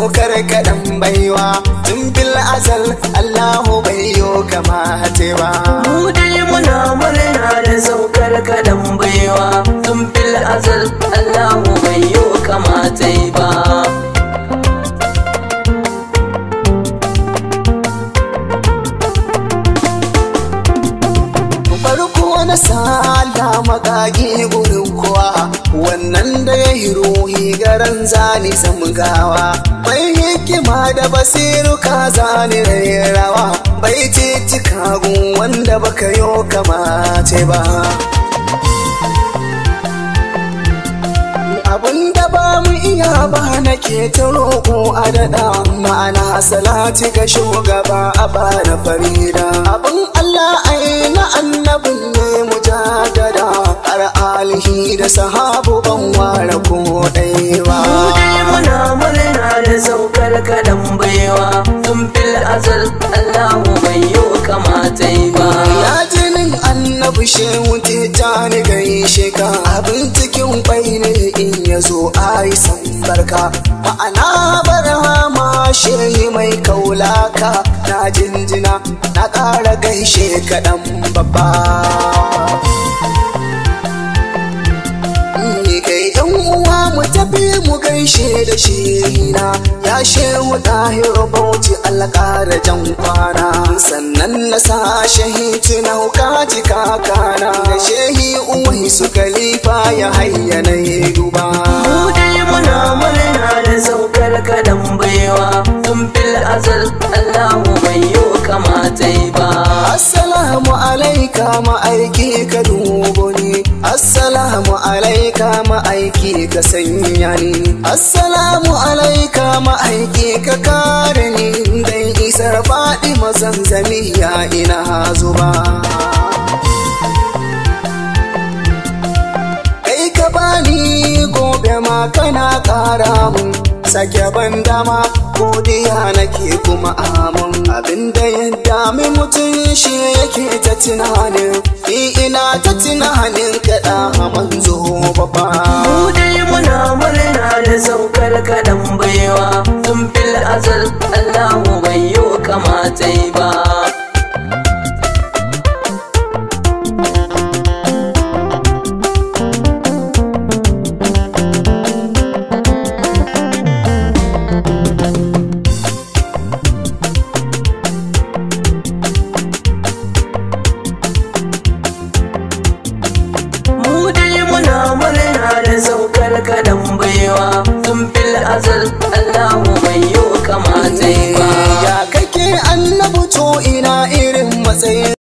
saukar kaɗan baiwa tun bil azal Allahu bai yo kamata ba. Mu dai muna murna da saukar kaɗan baiwa tun bil azal Allahu bai yo kamata ba. Na sala magagi gurin kowa wannan da ya yi ruhi garan zani samgawa mai hikima da basiru ka zani rawa bai cika gun wanda baka yo kamace ba. Abinda ba mu iya ba nake ta roƙo a daɗa ma'ana salati ga shugaba a bara farida abin Allah ai na annabin ne mujadada har alihi da sahabu ban ware ko ɗaya ba. Mu dai muna murna da saukar kaɗan baiwa tun fil azal Allahu bai yo kamata ba. Ya jinin annabi shehu tijjani gaishe ka abin cikin kwai ne in ya zo ai san barka ma'ana barhama shehi mai kaulaka na jinjina na ƙara gaishe kaɗan babba. Kai yan uwa mu tafi mu gaishe da shehina ya shehu ɗahiru bauchi Allah ƙara jan kwana sannan na sa shehi na hukaci kakana da shehi uwai su kalifa ya hayyana ya duba. Mu dai muna murna da saukar kaɗan baiwa tun fil azal Allahu bai yo kamata ba. Assalamu alaika ma'aiki ka dubo ni assalamu alaika ma'aiki ka sanya ni assalamu alaika ma'aiki ka kare ni dan isar faɗi mazanzami ya ina zuba. Kai ka bani gobe ma kana ƙara mun sake ban dama godiya nake kuma amin abinda ya dami mutum shi yake ta tunanin ni ina ta tunanin kaɗa manzo babba. Mu dai muna murna da saukar kaɗan baiwa tun fil azal Allahu bai yo kamata ba. Mu dai muna murna da saukar